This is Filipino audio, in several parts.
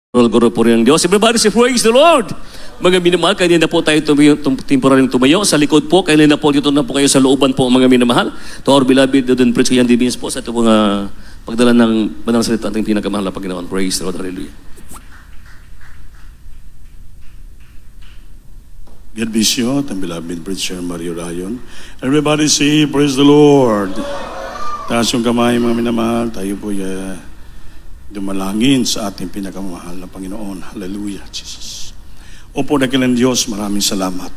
Guru po rin ang Diyos. Everybody say, praise the Lord! Mga minamahal, kaya na po tayo temporaryong tumayo. Sa likod po, kaya na po dito na po kayo sa looban po, mga minamahal. To our beloved, Dudun Prince Yan Divines po sa ito pong pagdala ng banal salita ating pinakamahal na Panginoon. Praise the Lord. Hallelujah. God bless you, ang beloved Preacher Mario Rayon. Everybody say, praise the Lord. Taas yung kamay, mga minamahal. Tayo po dumalangin sa ating pinakamahal na Panginoon. Hallelujah, Jesus. Opo, dakilang Diyos, maraming salamat.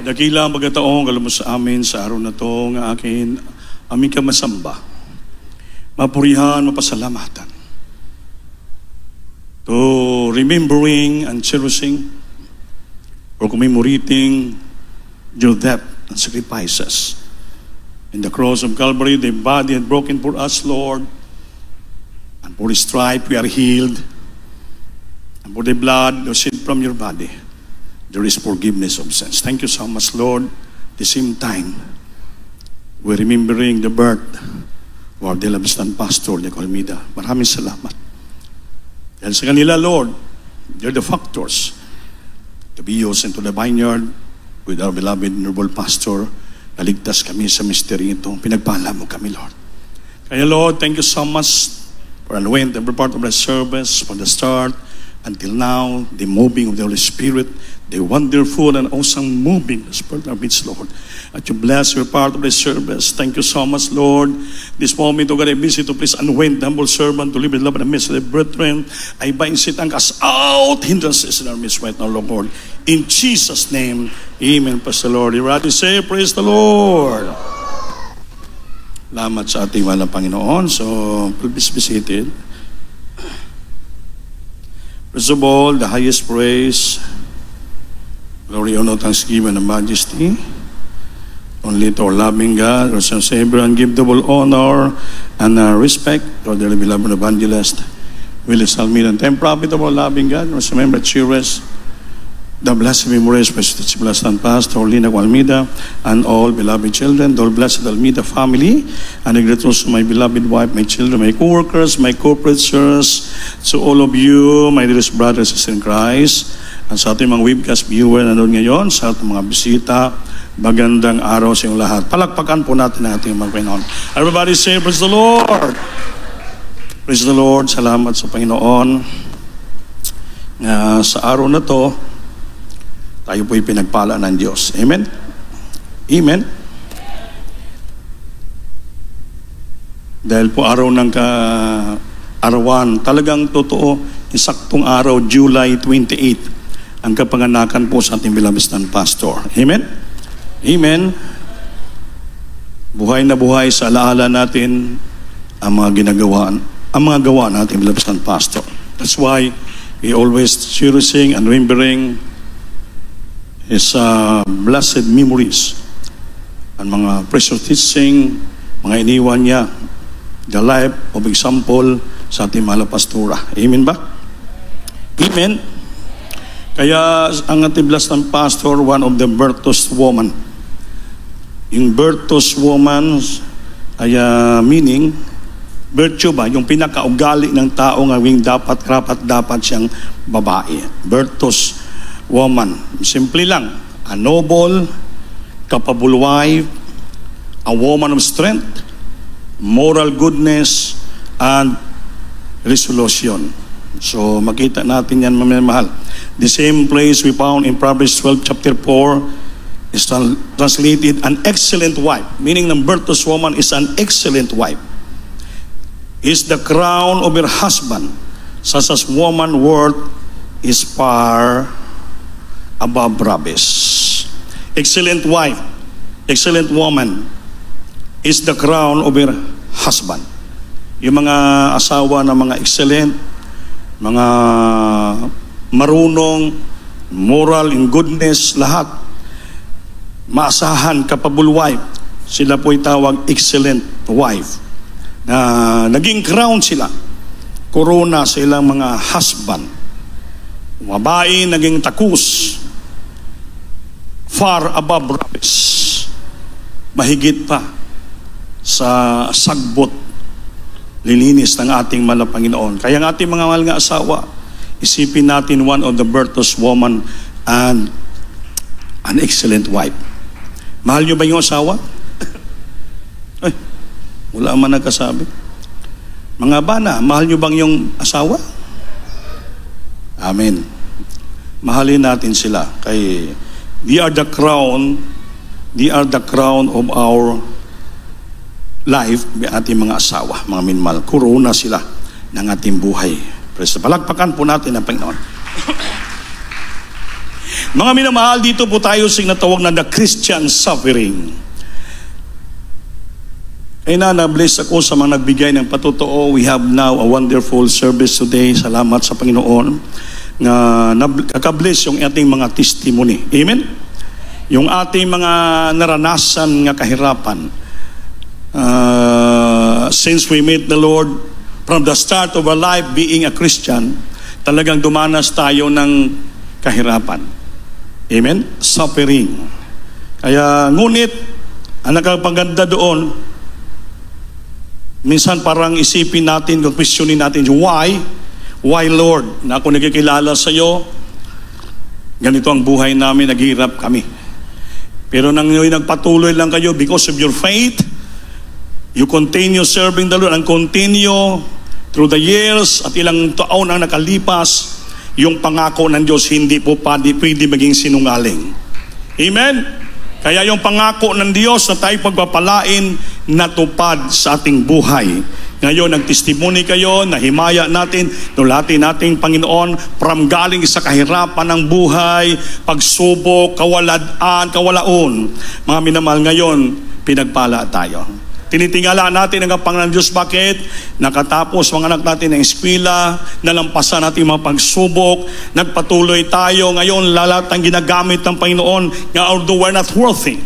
Dakilang pagkataong kalamo sa amin sa araw na to ng akin, aming kamasamba, mapurihan, mapasalamatan. To remembering and cherishing or commemorating your death and sacrifices. In the cross of Calvary, the body had broken for us, Lord. And for the stripe we are healed. And for the blood that shed from your body, there is forgiveness of sins. Thank you so much, Lord. At the same time, we're remembering the birth of our beloved pastor, Nico Almeida. Maraming salamat. Dahil sa kanila, Lord, they're the factors to be used into the vineyard with our beloved noble pastor. Naligtas kami sa mystery ito. Pinagpala mo kami, Lord. Kaya, Lord, thank you so much for anointing every part of the service from the start until now, the moving of the Holy Spirit, the wonderful and awesome moving of the Spirit of its Lord. At you bless your part of the service. Thank you so much, Lord. This moment, O God, I visit to please anoint the humble servant to live in love and amidst the brethren. I bind Satan, cast out hindrances in our midst right now, Lord. In Jesus' name, amen. Pastor Lord. You ready to say, praise the Lord. Salamat sa ating walang Panginoon. So, please be seated. First of all, the highest praise, glory, honor, thanksgiving, and majesty, only to our loving God, our Savior, and give double honor and respect to our dearly beloved evangelist, Willis Almeida, and ten prophet of our loving God, our member, cheerless, the blessed memories, blessed pastor, Lina Almeida, and all beloved children, the all blessed Almeida family, and I greet also my beloved wife, my children, my co-workers, my co-preachers, to all of you, my dearest brothers and sisters in Christ, and sa ating mga webcast viewer na doon ngayon, sa ating mga bisita, magandang araw sa inyong lahat. Palakpakan po natin ang ating mga Panginoon. Everybody say, praise the Lord! Praise the Lord, salamat sa Panginoon. Sa araw na to, tayo po'y pinagpala ng Diyos. Amen? Amen? Dahil po araw ng kaarawan, talagang totoo, isaktong araw, July 28, ang kapanganakan po sa ating beloved pastor. Amen? Amen? Buhay na buhay sa alaala natin ang mga ginagawaan, ang mga gawa natin beloved pastor. That's why we always cherishing and remembering his blessed memories and mga precious teaching, mga iniwan niya, the life of example sa ating mahal na pastora. Amen ba? Amen. Kaya ang ating blessed pastor, one of the virtuous woman. Yung virtuous woman ay meaning virtue ba? Yung pinakaugali ng tao ngawing dapat siyang babae. Virtuous woman. Simple lang. A noble, capable wife, a woman of strength, moral goodness, and resolution. So, makita natin yan, mamahal. The same place we found in Proverbs 12, chapter 4, is translated an excellent wife. Meaning, ng virtuous woman is an excellent wife. Is the crown of her husband, such as woman worth is far above rubies. Excellent wife, excellent woman is the crown of her husband. Yung mga asawa na mga excellent, mga marunong, moral, in goodness, lahat, maasahan, capable wife, sila po'y tawag excellent wife. Na naging crown sila, corona sa ilang mga husband. Babae naging takus, far above rubies, mahigit pa sa sagbot lilinis ng ating mahal na Panginoon. Kaya ang ating mga mahal nga asawa, isipin natin one of the virtuous woman and an excellent wife. Mahal nyo ba yung asawa? Ay, wala man nagkasabi. Mga bana, mahal nyo bang yung asawa? Amen. Mahalin natin sila. Kay they are the crown of our life, ating mga asawa, mga minmal. Corona sila ng ating buhay. Palagpakan po natin ang Panginoon. Mga minamahal, dito po tayo sa natawag na the Christian suffering. Kaya na-bless ako sa mga nagbigay ng patotoo. We have now a wonderful service today. Salamat sa Panginoon na kakabless yung ating mga testimony. Amen? Yung ating mga naranasan nga kahirapan. Since we met the Lord from the start of our life being a Christian, talagang dumanas tayo ng kahirapan. Amen? Suffering. Kaya ngunit ang nakapaganda doon, minsan parang isipin natin, questionin natin, why Lord, na ako nagkikilala sa iyo, ganito ang buhay namin, naghihirap kami. Pero nang nagpatuloy lang kayo because of your faith, you continue serving the Lord and continue through the years at ilang taon ang nakalipas, yung pangako ng Diyos hindi po pwede maging sinungaling. Amen? Kaya yung pangako ng Diyos na tayo pagpapalain, natupad sa ating buhay. Ngayon, nagtestimony kayo, nahimaya natin, nulatin nating Panginoon, from galing sa kahirapan ng buhay, pagsubok, kawalaon. Mga minamahal, ngayon, pinagpala tayo. Tinitingala natin ang Panginoon Diyos. Bakit? Nakatapos mga anak natin ng eskwela, nalampasan natin mga pagsubok, nagpatuloy tayo. Ngayon, lahat ang ginagamit ng Panginoon, nga although we're not worthy.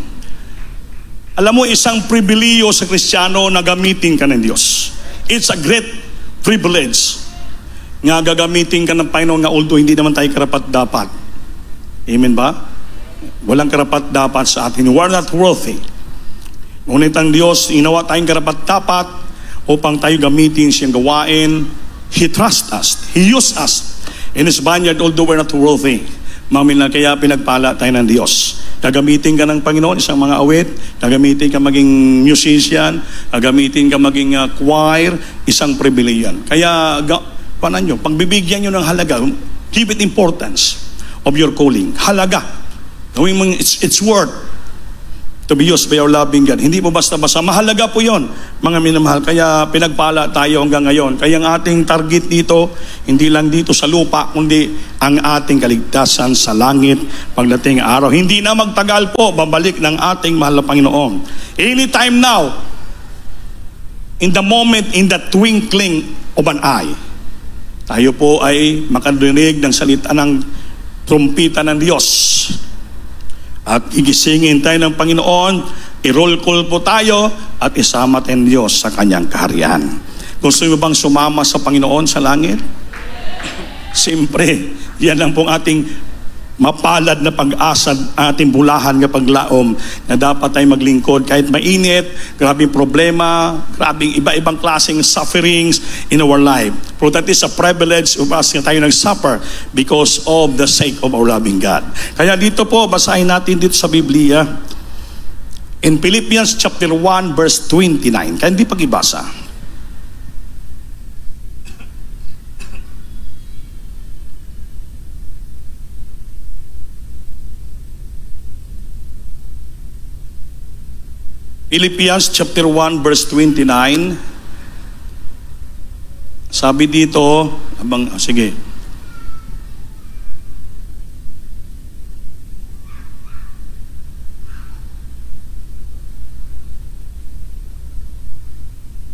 Alam mo, isang pribiliyo sa Kristiyano na gamitin ka ng Diyos. It's a great privilege nga gagamitin ka ng Panginoon nga although hindi naman tayo karapat-dapat. Amen ba? Walang karapat-dapat sa atin. We're not worthy. Ngunit ang Diyos, inawa tayong karapat-dapat upang tayo gamitin siyang gawain. He trusts us. He used us in His vineyard although we're not worthy. Mamin na kaya pinagpala tayo ng Diyos. Gagamitin ka ng Panginoon, isang mga awit, gagamitin ka maging musician, gagamitin ka maging choir, isang pribileyan. Kaya, paano nyo, pagbibigyan nyo ng halaga, give it importance of your calling. Halaga. Gawin mo, it's worth to be used by our loving God. Hindi mo basta-basta. Mahalaga po yon, mga minamahal. Kaya pinagpala tayo hanggang ngayon. Kaya ang ating target dito, hindi lang dito sa lupa, kundi ang ating kaligtasan sa langit pagdating araw. Hindi na magtagal po, babalik ng ating mahal na Panginoon. Anytime now, in the moment, in the twinkling of an eye, tayo po ay makarinig ng salita ng trumpita ng Diyos. At gigisingin tayo ng Panginoon, i-roll call po tayo at isama tayo ng Diyos sa Kanyang kaharian. Gusto mo bang sumama sa Panginoon sa langit? Siyempre, yan lang pong ating mapalad na pag-asa, ating bulahan ng paglaom na dapat tayo maglingkod kahit mainit, grabing problema, grabing iba-ibang klaseng sufferings in our life. But that is a privilege of us na tayo nag-suffer because of the sake of our loving God. Kaya dito po, basahin natin dito sa Biblia in Philippians chapter 1 verse 29. Kaya hindi pag-ibasa. Philippians chapter 1 verse 29. Sabi dito, sige.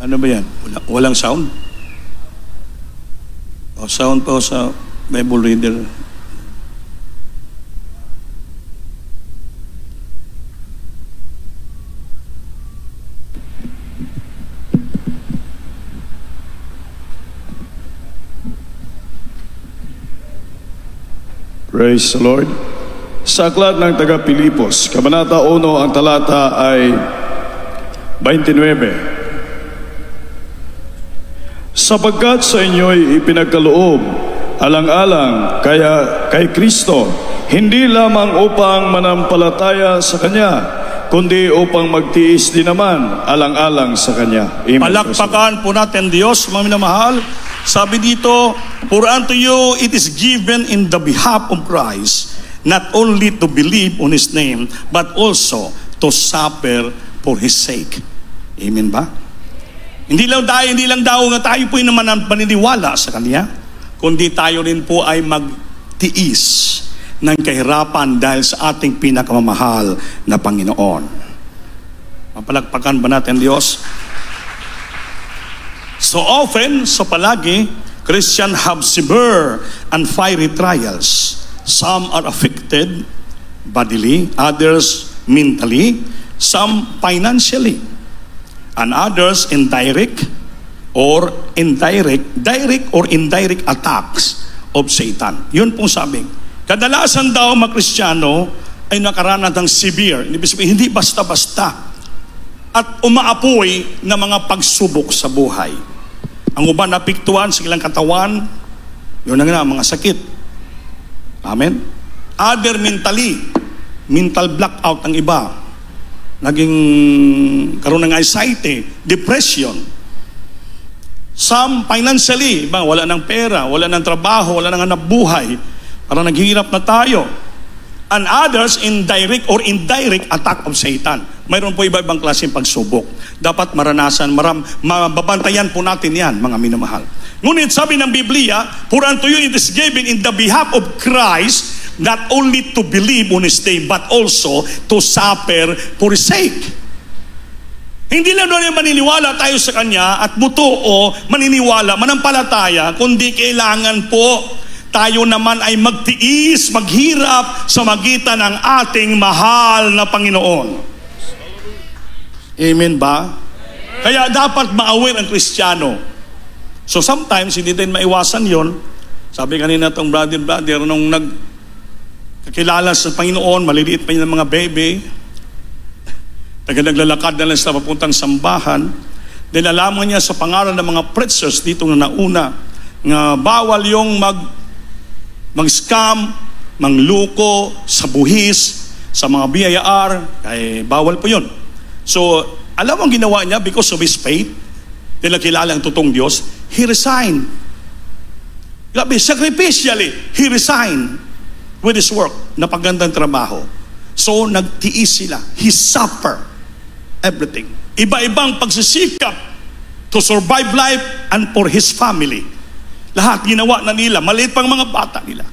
Ano ba yan? Walang sound? O, sound po sa Bible reader. Praise the Lord. Sa aklat ng taga-Pilipos, Kabanata 1, ang talata ay 29. sapagkat sa inyo'y ipinagkaloob alang-alang kay Kristo, hindi lamang upang manampalataya sa Kanya, kundi upang magtiis din naman alang-alang sa Kanya. Amen. Palakpakan po natin Diyos, mga minamahal. Sabi dito, for unto you it is given in the behalf of Christ, not only to believe on His name, but also to suffer for His sake. Amen ba? Hindi lang daw nga tayo po'y naman ang paniniwala sa Kanya, kundi tayo rin po ay magtiis ng kahirapan dahil sa ating pinakamamahal na Panginoon. Mapalakpakan ba natin Diyos? So often, so palagi, Christians have severe and fiery trials. Some are affected bodily, others mentally, some financially, and others direct or indirect attacks of Satan. Yun pong sabi. Kadalasan daw mga Kristiyano ay nakaranas ng severe, hindi basta-basta, at umaapoy na mga pagsubok sa buhay. Ang uban napiktuan sa ilang katawan, yun na nga, mga sakit. Amen? Other mental blackout ang iba. Naging karoon ng anxiety, depression. Some financially, iba, wala ng pera, wala ng trabaho, wala ng hanap buhay. Parang naghihirap na tayo. And others indirect attack of Satan. Mayroon po iba-ibang klaseng pagsubok. Dapat maranasan, mababantayan po natin yan, mga minamahal. Ngunit sabi ng Biblia, for unto you it is given in the behalf of Christ, not only to believe on His name, but also to suffer for His sake. Hindi lang doon maniniwala tayo sa Kanya at butuo, maniniwala, manampalataya, kundi kailangan po tayo naman ay magtiis, maghirap sa magitan ng ating mahal na Panginoon. Amen ba? Kaya dapat ma-aware ang Kristiyano. So sometimes, hindi din maiwasan yon. Sabi kanina itong brother, nung nagkakilala sa Panginoon, maliliit pa yun ng mga baby, naglalakad na lang sa papuntang sambahan, nilalaman niya sa pangalan ng mga preachers dito na nauna, nga bawal yung mag-scam, mangluko sa buhis, sa mga BIR, ay bawal po yun. So, alam mo ang ginawa niya because of his faith, dahil kilala ang totoong Diyos, he resigned. Grabe, sacrificially, he resigned with his work, napagandang trabaho. So, nagtiis sila. He suffered everything. Iba-ibang pagsisikap to survive life and for his family. Lahat ginawa na nila, maliit pang mga bata nila.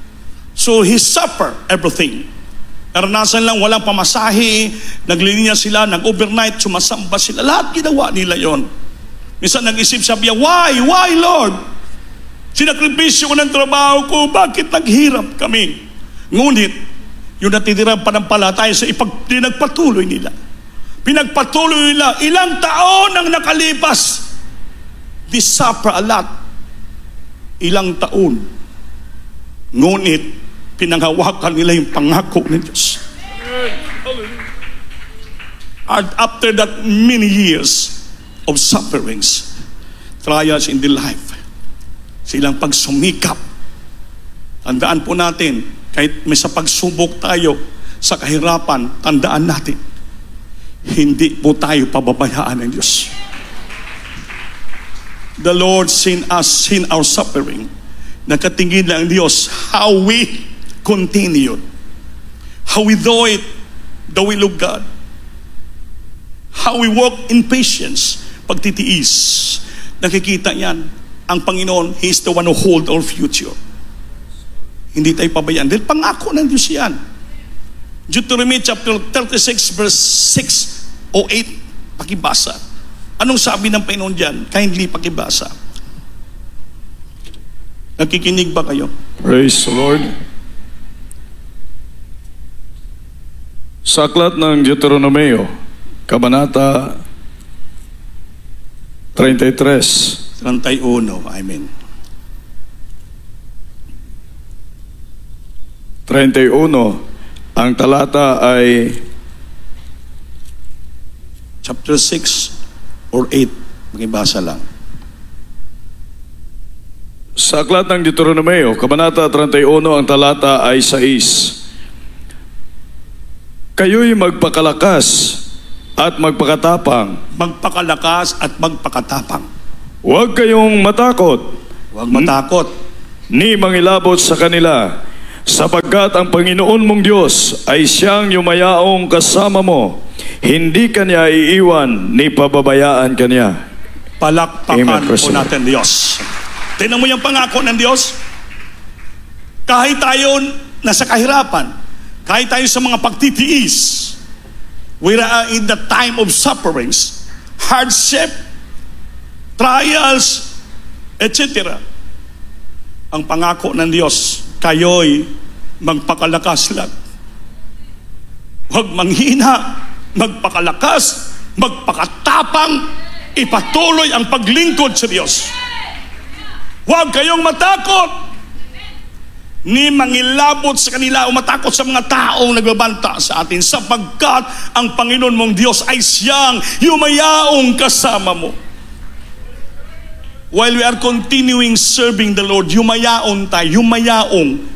So, he suffered everything. Naranasan lang, walang pamasahe, naglilinya sila, nag-overnight, sumasamba sila. Lahat ginawa nila yon. Minsan nag-isip sabi niya, why Lord? Sinakripisyo ko ng trabaho ko, bakit naghirap kami? Ngunit, yung natitirang panampalataya sa pinagpatuloy nila. Pinagpatuloy nila, ilang taon ang nakalipas. They suffer a lot. Ilang taon. Ngunit, pinanghawakan nila yung pangako ng Diyos. And after that many years of sufferings, trials in the life, silang pagsumikap. Tandaan po natin, kahit may sa pagsubok tayo sa kahirapan, tandaan natin, hindi po tayo pababayaan ng Diyos. The Lord seen our suffering. Nakatingin lang ang Diyos how we continue, how we do it the will of God, how we walk in patience, pagtitiis. Nakikita yan ang Panginoon. He is the one who hold our future. Hindi tayo pabayaan dahil pangako ng Diyos yan. Deuteronomy chapter 36 verse 6 o 8, pakibasa. Anong sabi ng Panginoon dyan? Kindly pakibasa. Nakikinig ba kayo? Praise the Lord. Sa aklat ng Deuteronomeo, Kabanata 33. 31, amen. 31, ang talata ay chapter 6 or 8, makibasa lang. Sa aklat ng Deuteronomio, Kabanata 31, ang talata ay 6. Kayo'y magpakalakas at magpakatapang. Magpakalakas at magpakatapang. Huwag kayong matakot. Huwag matakot. Ni mangilabot sa kanila, sapagkat ang Panginoon mong Diyos ay siyang yumayaong kasama mo. Hindi kanya iiwan ni pababayaan kanya. Palakpakan po natin Diyos. Tingnan mo yung pangako ng Diyos. Kahit tayo nasa kahirapan, kahit tayo sa mga pagtitiis, we are in the time of sufferings, hardship, trials, etc. Ang pangako ng Diyos, kayo'y magpakalakas lang. Huwag manghina, magpakalakas, magpakatapang, ipatuloy ang paglingkod sa Diyos. Huwag kayong matakot, ni mangilabot sa kanila o matakot sa mga taong nagbabanta sa atin, sapagkat ang Panginoon mong Diyos ay siyang yumayaong kasama mo. While we are continuing serving the Lord, yumayaon tayo, yumayaong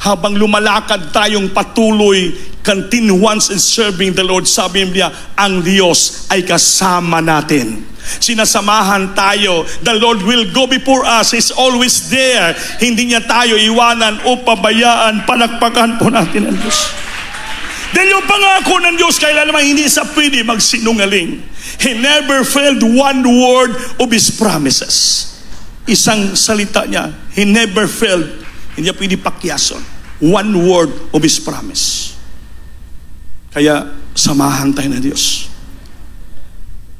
habang lumalakad tayong patuloy, continuance in serving the Lord. Sabi niya, ang Diyos ay kasama natin. Sinasamahan tayo. The Lord will go before us. He's always there. Hindi niya tayo iwanan o pabayaan. Palakpakan po natin ang Diyos. Dahil yung pangako ng Diyos, kailan naman hindi sa pwede magsinungaling. He never failed one word of His promises. Isang salita niya, He never failed. Hindi niya pwede pakyason. One word of His promise. Kaya samahan tayo ng Diyos.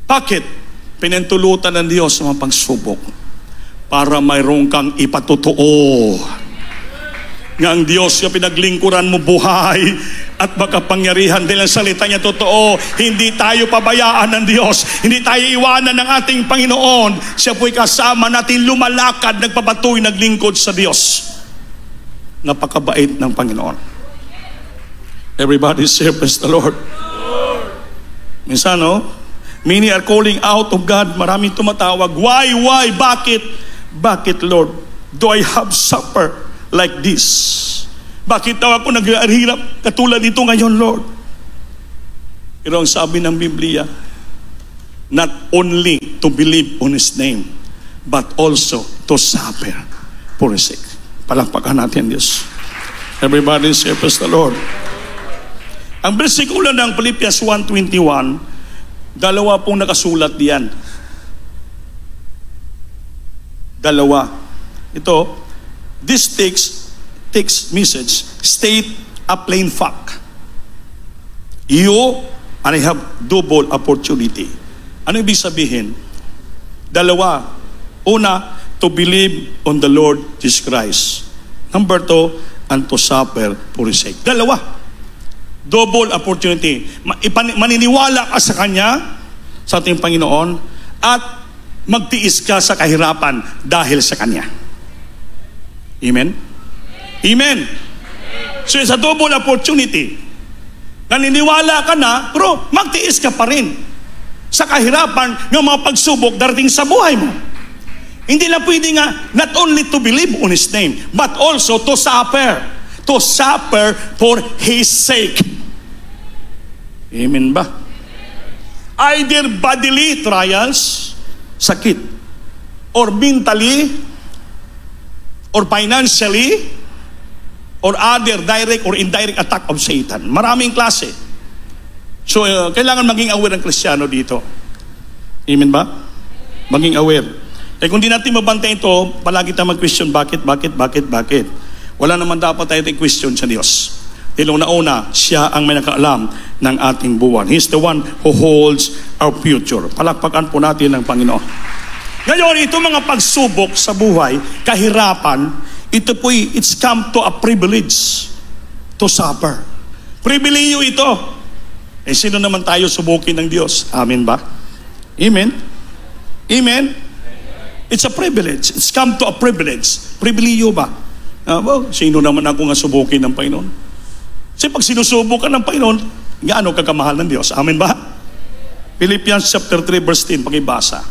Bakit? Pinintulutan ng Diyos sa mga pagsubok para mayroon kang ipatotoo nga ang Diyos yung pinaglingkuran mo buhay at makapangyarihan. Dahil ang salita niya totoo, hindi tayo pabayaan ng Diyos, hindi tayo iwanan ng ating Panginoon. Siya po'y kasama natin, lumalakad, nagpapatuloy, naglingkod sa Diyos. Napakabait ng Panginoon. Everybody say, praise the Lord. Minsan, many are calling out of God. Maraming tumatawag. Why? Bakit? Bakit, Lord? Do I have suffer like this? Bakit daw ako naghihirap katulad nito ngayon, Lord? Pero ang sabi ng Biblia, not only to believe on His name, but also to suffer for His sake. Palakpakan natin, Diyos. Everybody say, praise the Lord. Ang bersikulo ng Philippians 1:21, dalawa pong nakasulat diyan. Dalawa. Ito, this text message state a plain fact. You and I have double opportunity. Ano ibig sabihin? Dalawa. Una, to believe on the Lord Jesus Christ. Number 2, and to suffer for His sake. Dalawa. Double opportunity. Maniniwala ka sa Kanya, sa ating Panginoon, at magtiis ka sa kahirapan dahil sa Kanya. Amen? Amen? So it's a double opportunity. Naniniwala ka na, pero magtiis ka pa rin sa kahirapan ng mga pagsubok darating sa buhay mo. Hindi lang pwede nga, not only to believe on His name, but also to suffer. To suffer for His sake. Amen ba? Either bodily trials, sakit, or mentally, or financially, or other direct or indirect attack of Satan. Maraming klase. So, kailangan maging aware ang Kristiyano dito. Amen ba? Maging aware. Kung di natin mabantay ito, palagi tayo mag-question, bakit? Wala naman dapat tayo question sa Diyos. Dahil una, siya ang may nakaalam ng ating buwan. He's the one who holds our future. Palakpakan po natin ng Panginoon. Ngayon, ito mga pagsubok sa buhay, kahirapan, ito po'y, it's come to a privilege to suffer. Pribileyo ito. Sino naman tayo subukin ng Diyos? Amen ba? Amen? Amen? It's a privilege. It's come to a privilege. Pribileyo ba? Sino naman ako nga subukin ng Panginoon? Kasi pag sinusubok ka ng Panginoon, gaano kakamahal ng Diyos? Amen ba? Philippians chapter 3 verse 10, pakibasa.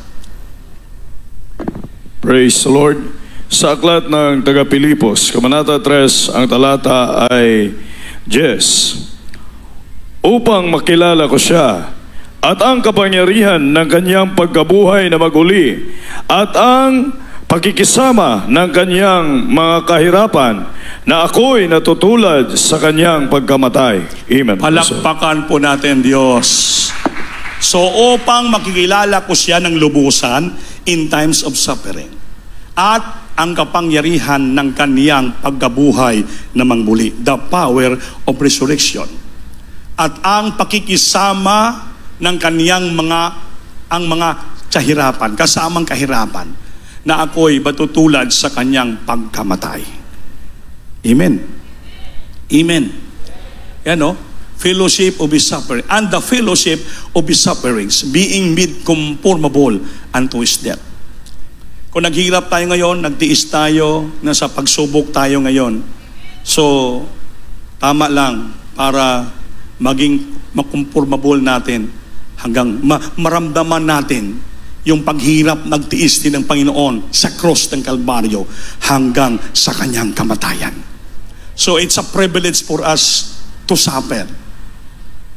Praise the Lord. Sa aklat ng taga-Pilipos, Kabanata 3, ang talata ay 10. Upang makilala ko siya at ang kapangyarihan ng kanyang pagkabuhay na maguli at ang pakikisama ng kanyang mga kahirapan na ako'y natutulad sa kanyang pagkamatay. Amen. Palakpakan po natin, Diyos. So, upang makikilala ko siya ng lubusan in times of suffering at ang kapangyarihan ng kaniyang pagkabuhay na mangbuli, the power of resurrection, at ang pakikisama ng kaniyang mga kahirapan, kasamang kahirapan, na ako'y matutulad sa kanyang pagkamatay. Amen. Amen. Yan o, fellowship of his suffering, and the fellowship of his sufferings, being made conformable unto his death. Kung naghihirap tayo ngayon, nagtiis tayo, nasa pagsubok tayo ngayon, so tama lang para maging makonformable natin hanggang maramdaman natin yung paghirap, nagtiis din ng Panginoon sa cross ng Kalbaryo hanggang sa kanyang kamatayan. So it's a privilege for us to suffer,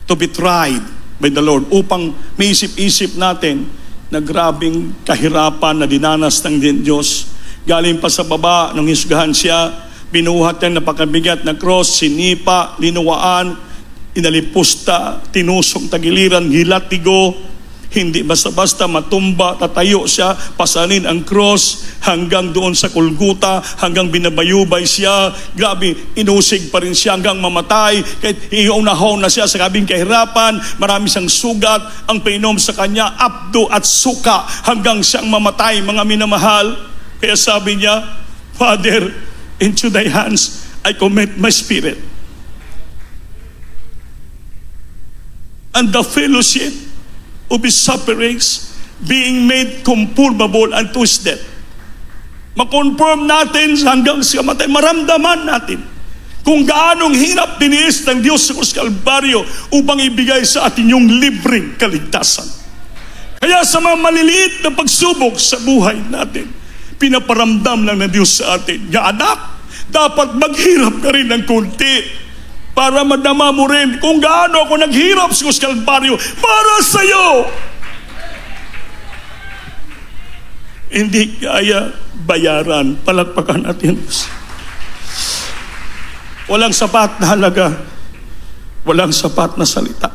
to be tried by the Lord, upang maisip-isip natin na grabing kahirapan na dinanas ng Diyos. Galing pa sa baba, nung hisgahan siya, binuhat niya napakabigat na cross, sinipa, linuwaan, inalipusta, tinusok tagiliran, hilatigo, hindi basta-basta matumba, tatayo siya, pasanin ang cross hanggang doon sa Kulguta, hanggang binabayubay siya. Grabe, inusig pa rin siya hanggang mamatay. Kahit iunahaw na siya sa grabing kahirapan, marami siyang sugat, ang painom sa kanya, abdo at suka, hanggang siyang mamatay, mga minamahal. Kaya sabi niya, Father, into thy hands I commit my spirit. And the fellowship of his sufferings, being made conformable unto his death. Makonform natin hanggang sa kamatay. Maramdaman natin kung gaanong hirap tiniis ng Diyos sa Krus Kalbaryo upang ibigay sa atin yung libreng kaligtasan. Kaya sa mga maliliit na pagsubok sa buhay natin, pinaparamdam lang ng Diyos sa atin, ya anak, dapat maghirap ka rin ng konti para madama mo rin kung gaano ako naghirap sa Krus Kalbaryo para sa iyo. Hindi kaya bayaran. Palakpakan natin. Walang sapat na halaga, walang sapat na salita.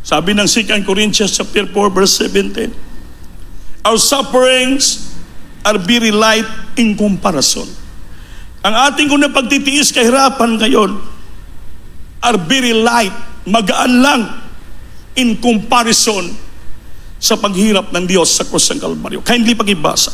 Sabi ng 2 Corinthians chapter 4 verse 17, our sufferings are very light in comparison. Ang ating kung napagtitiis kahirapan ngayon are very light, magaan lang in comparison sa paghirap ng Diyos sa krus ng Kalbaryo. Kindly pakibasa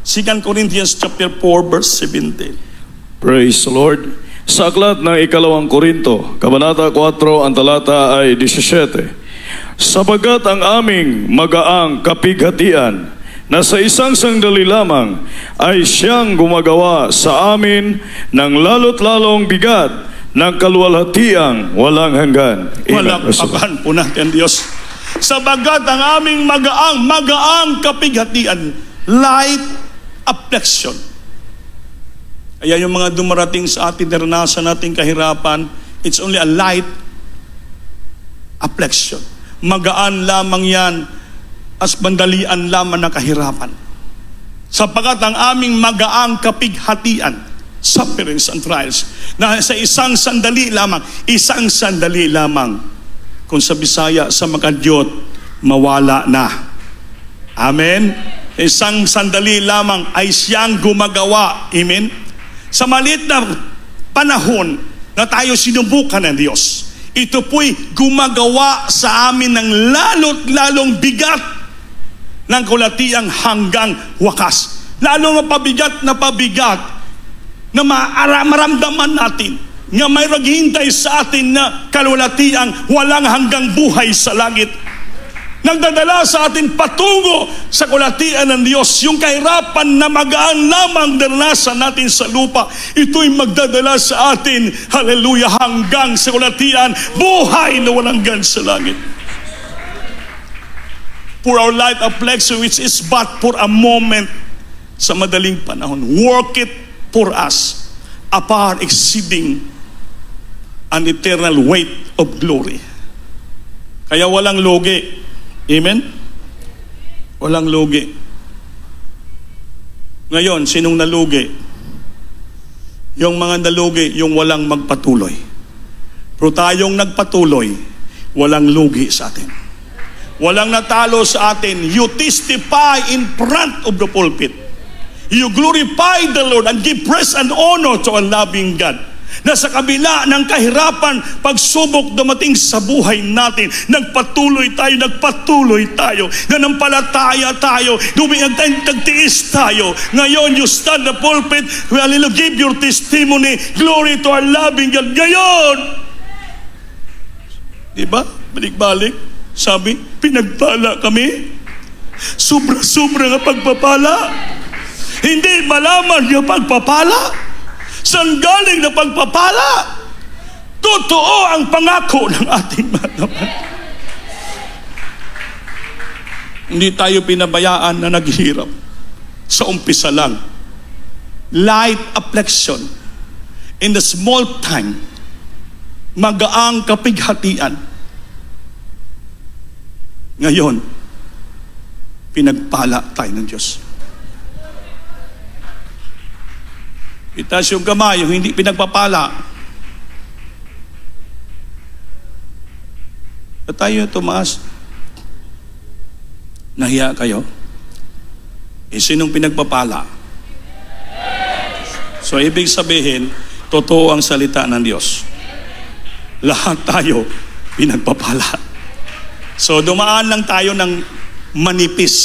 2 Corinthians chapter 4 verse 17. Praise the Lord. Sa aklat ng 2 Korinto, Kabanata 4, ang talata ay 17. Sapagat ang aming magaang kapighatian na sa isang sandali lamang ay siyang gumagawa sa amin ng lalo't lalong bigat ng kaluwalhatiang walang hanggan. Palakpakan po natin, Diyos. Sabagat ang aming magaang kapighatian, light affliction. Kaya yung mga dumarating sa atin, naranasan nating kahirapan, it's only a light affliction. Magaan lamang yan, as bandalian lamang na kahirapan. Sapagat ang aming magaang kapighatian, sufferings and trials, na sa isang sandali lamang, kung sa Bisaya, sa Makadyot, mawala na. Amen? Isang sandali lamang ay siyang gumagawa. Amen? Sa maliit na panahon na tayo sinubukan ng Diyos, ito po'y gumagawa sa amin ng lalong bigat ng kulatiang hanggang wakas. Lalong pabigat na maramdaman natin nga may naghihintay sa atin na kalulatiang walang hanggang buhay sa langit. Nagdadala sa atin patungo sa kulatian ng Diyos. Yung kahirapan na magaan lamang naranasan natin sa lupa, ito'y magdadala sa atin, hallelujah, hanggang sa kulatian, buhay na walang hanggan sa langit. For our light affliction, which is but for a moment, sa madaling panahon, work it for us a far exceeding an eternal weight of glory. Kaya walang lugi. Amen? Walang lugi. Ngayon, sinong nalugi? Yung mga nalugi, yung walang magpatuloy. Pero tayong nagpatuloy, walang lugi sa atin. Walang natalo sa atin. You testify in front of the pulpit. You glorify the Lord and give praise and honor to a loving God. Na sa kabila ng kahirapan, pagsubok dumating sa buhay natin, nagpatuloy tayo, nanampalataya tayo, nagtiis tayo. Ngayon, you stand the pulpit, hallelujah, give your testimony, glory to our loving God. Ngayon, diba? Balik-balik, sabi, pinagpala kami. Sobra-sobra nga pagpapala. Hindi malaman yung pagpapala. Saan galing na pagpapala? Totoo ang pangako ng ating mga. Hindi tayo pinabayaan na naghihirap. Sa umpisa lang. Light affliction. In the small time, magaang kapighatian. Ngayon, pinagpala tayo ng Diyos. Itaas yung kamay, yung hindi pinagpapala. At tayo tumaas. Nahiya kayo? Sinong pinagpapala? So, ibig sabihin, totoo ang salita ng Diyos. Lahat tayo pinagpapala. So, dumaan lang tayo ng manipis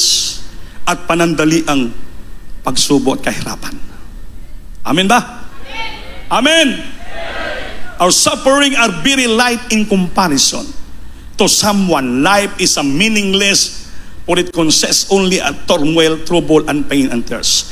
at panandali ang pagsubok at kahirapan. Amen ba? Amen. Our suffering are very light in comparison. To someone, life is a meaningless, for it consists only of turmoil, trouble, and pain and tears.